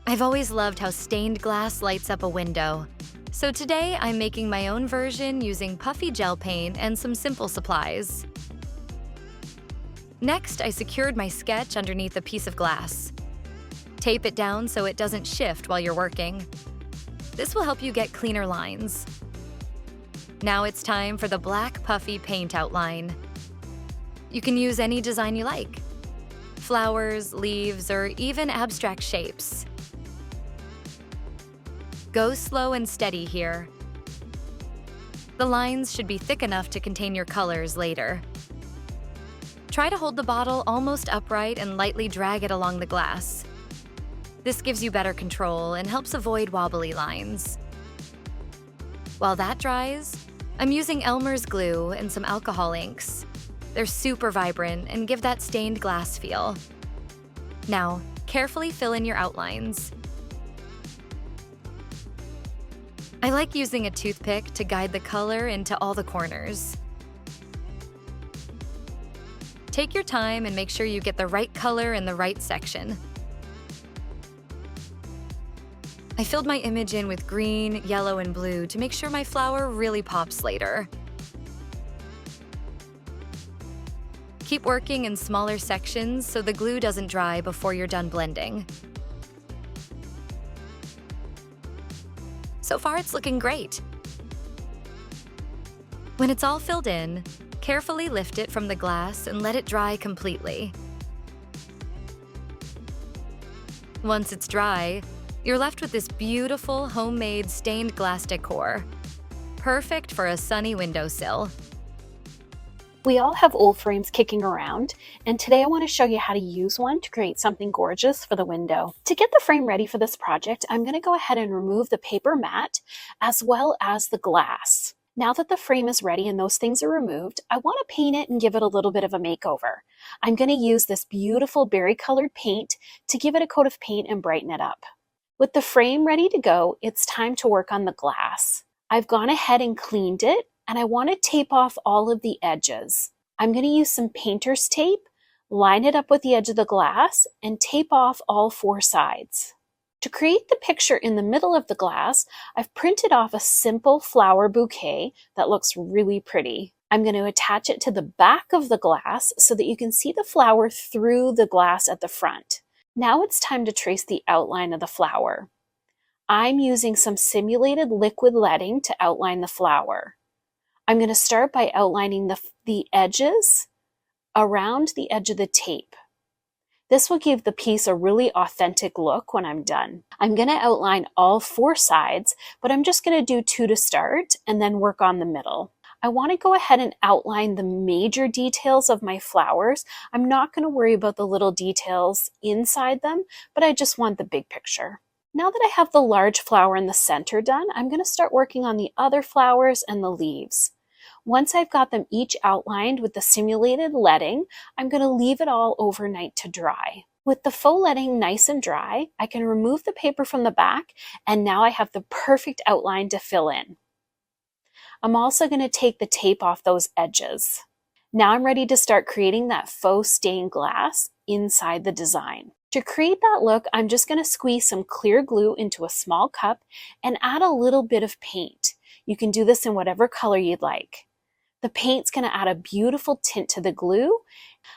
I've always loved how stained glass lights up a window. So today I'm making my own version using puffy gel paint and some simple supplies. Next, I secured my sketch underneath a piece of glass. Tape it down so it doesn't shift while you're working. This will help you get cleaner lines. Now it's time for the black puffy paint outline. You can use any design you like. Flowers, leaves, or even abstract shapes. Go slow and steady here. The lines should be thick enough to contain your colors later. Try to hold the bottle almost upright and lightly drag it along the glass. This gives you better control and helps avoid wobbly lines. While that dries, I'm using Elmer's glue and some alcohol inks. They're super vibrant and give that stained glass feel. Now, carefully fill in your outlines. I like using a toothpick to guide the color into all the corners. Take your time and make sure you get the right color in the right section. I filled my image in with green, yellow, and blue to make sure my flower really pops later. Keep working in smaller sections so the glue doesn't dry before you're done blending. So far, it's looking great. When it's all filled in, carefully lift it from the glass and let it dry completely. Once it's dry, you're left with this beautiful homemade stained glass decor. Perfect for a sunny windowsill. We all have old frames kicking around, and today I want to show you how to use one to create something gorgeous for the window. To get the frame ready for this project, I'm going to go ahead and remove the paper mat as well as the glass. Now that the frame is ready and those things are removed, I want to paint it and give it a little bit of a makeover. I'm going to use this beautiful berry colored paint to give it a coat of paint and brighten it up. With the frame ready to go, it's time to work on the glass. I've gone ahead and cleaned it, and I want to tape off all of the edges. I'm going to use some painter's tape, line it up with the edge of the glass, and tape off all 4 sides. To create the picture in the middle of the glass, I've printed off a simple flower bouquet that looks really pretty. I'm going to attach it to the back of the glass so that you can see the flower through the glass at the front. Now it's time to trace the outline of the flower. I'm using some simulated liquid leading to outline the flower. I'm going to start by outlining the edges around the edge of the tape. This will give the piece a really authentic look when I'm done. I'm going to outline all 4 sides, but I'm just going to do 2 to start and then work on the middle. I want to go ahead and outline the major details of my flowers. I'm not going to worry about the little details inside them, but I just want the big picture. Now that I have the large flower in the center done, I'm going to start working on the other flowers and the leaves. Once I've got them each outlined with the simulated leading, I'm going to leave it all overnight to dry. With the faux leading nice and dry, I can remove the paper from the back, and now I have the perfect outline to fill in. I'm also going to take the tape off those edges. Now I'm ready to start creating that faux stained glass inside the design. To create that look, I'm just going to squeeze some clear glue into a small cup and add a little bit of paint. You can do this in whatever color you'd like. The paint's going to add a beautiful tint to the glue.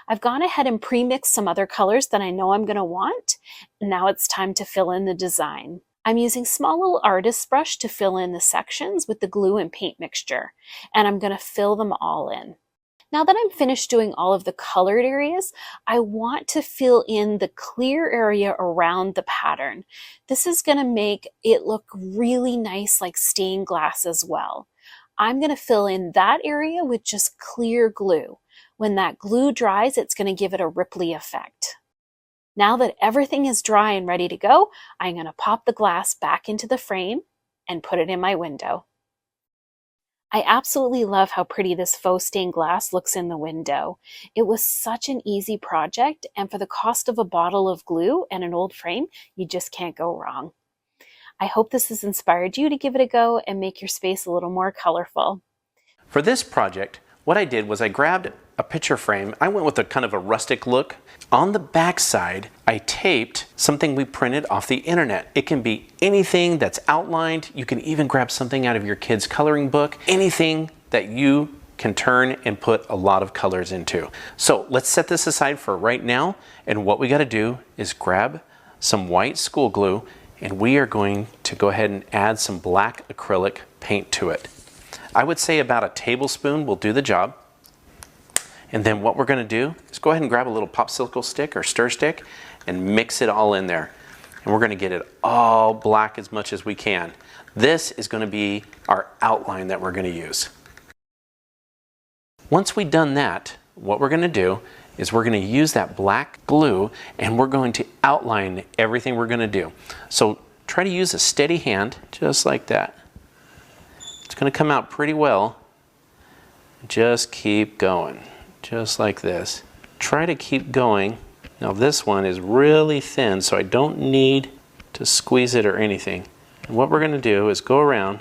I've gone ahead and pre-mixed some other colors that I know I'm going to want. Now it's time to fill in the design. I'm using small little artist brush to fill in the sections with the glue and paint mixture, and I'm going to fill them all in. Now that I'm finished doing all of the colored areas, I want to fill in the clear area around the pattern. This is going to make it look really nice like stained glass as well. I'm going to fill in that area with just clear glue. When that glue dries, it's going to give it a ripply effect. Now that everything is dry and ready to go, I'm going to pop the glass back into the frame and put it in my window. I absolutely love how pretty this faux stained glass looks in the window. It was such an easy project, and for the cost of a bottle of glue and an old frame, you just can't go wrong. I hope this has inspired you to give it a go and make your space a little more colorful. For this project, what I did was I grabbed a picture frame. I went with a kind of a rustic look. On the back side, I taped something we printed off the internet. It can be anything that's outlined. You can even grab something out of your kid's coloring book, anything that you can turn and put a lot of colors into. So let's set this aside for right now. And what we got to do is grab some white school glue, and we are going to go ahead and add some black acrylic paint to it. I would say about a tablespoon will do the job. And then what we're going to do is go ahead and grab a little popsicle stick or stir stick and mix it all in there. And we're going to get it all black as much as we can. This is going to be our outline that we're going to use. Once we've done that, what we're going to do is we're going to use that black glue and we're going to outline everything we're going to do. So try to use a steady hand, just like that. It's going to come out pretty well. Just keep going, just like this. Try to keep going. Now this one is really thin, so I don't need to squeeze it or anything. And what we're going to do is go around.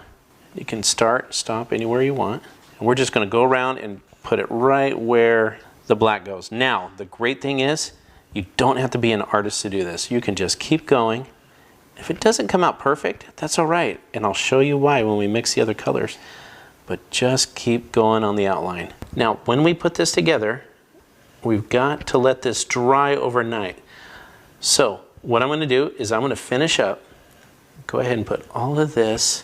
You can start, stop anywhere you want. And we're just going to go around and put it right where the black goes. Now, the great thing is, you don't have to be an artist to do this. You can just keep going. If it doesn't come out perfect, that's all right. And I'll show you why when we mix the other colors. But just keep going on the outline. Now, when we put this together, we've got to let this dry overnight. So, what I'm going to do is I'm going to finish up. Go ahead and put all of this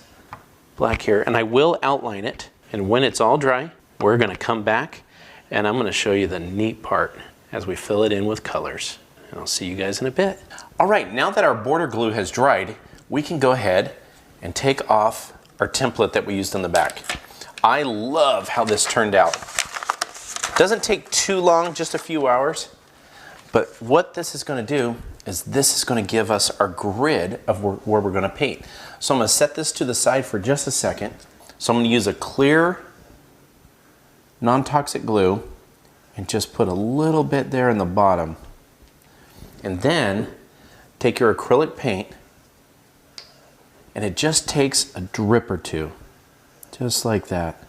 black here, and I will outline it. And when it's all dry, we're going to come back and I'm going to show you the neat part as we fill it in with colors. And I'll see you guys in a bit. All right, now that our border glue has dried, we can go ahead and take off our template that we used on the back. I love how this turned out. Doesn't take too long, just a few hours. But what this is going to do is this is going to give us our grid of where we're going to paint. So I'm going to set this to the side for just a second. So I'm going to use a clear non-toxic glue and just put a little bit there in the bottom. And then take your acrylic paint, and it just takes a drip or two, just like that.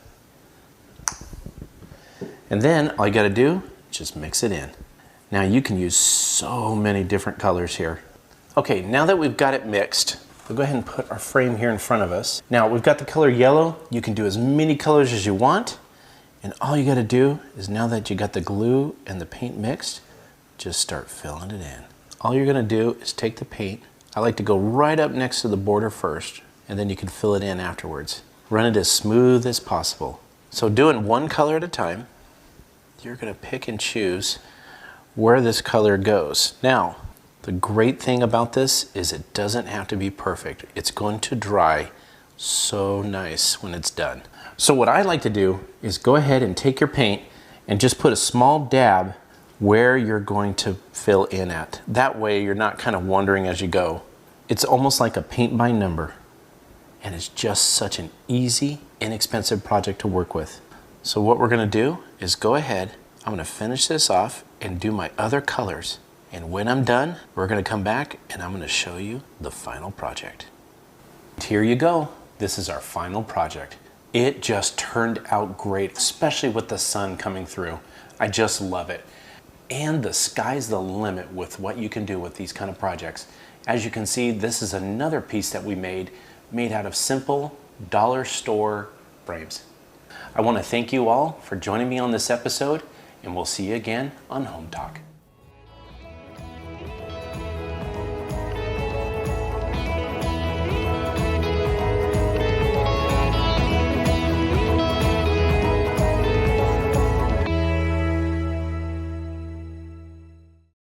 And then all you got to do is just mix it in. Now you can use so many different colors here. Okay, now that we've got it mixed, we'll go ahead and put our frame here in front of us. Now we've got the color yellow. You can do as many colors as you want. And all you got to do is, now that you got the glue and the paint mixed, just start filling it in. All you're going to do is take the paint. I like to go right up next to the border first, and then you can fill it in afterwards. Run it as smooth as possible. So doing one color at a time, you're going to pick and choose where this color goes. Now, the great thing about this is it doesn't have to be perfect. It's going to dry so nice when it's done. So what I like to do is go ahead and take your paint and just put a small dab where you're going to fill in at. That way you're not kind of wondering as you go. It's almost like a paint by number, and it's just such an easy, inexpensive project to work with. So what we're going to do is go ahead, I'm going to finish this off and do my other colors. And when I'm done, we're going to come back and I'm going to show you the final project. Here you go. This is our final project. It just turned out great, especially with the sun coming through. I just love it. And the sky's the limit with what you can do with these kind of projects. As you can see, this is another piece that we made out of simple dollar store frames. I want to thank you all for joining me on this episode, and we'll see you again on Home Talk.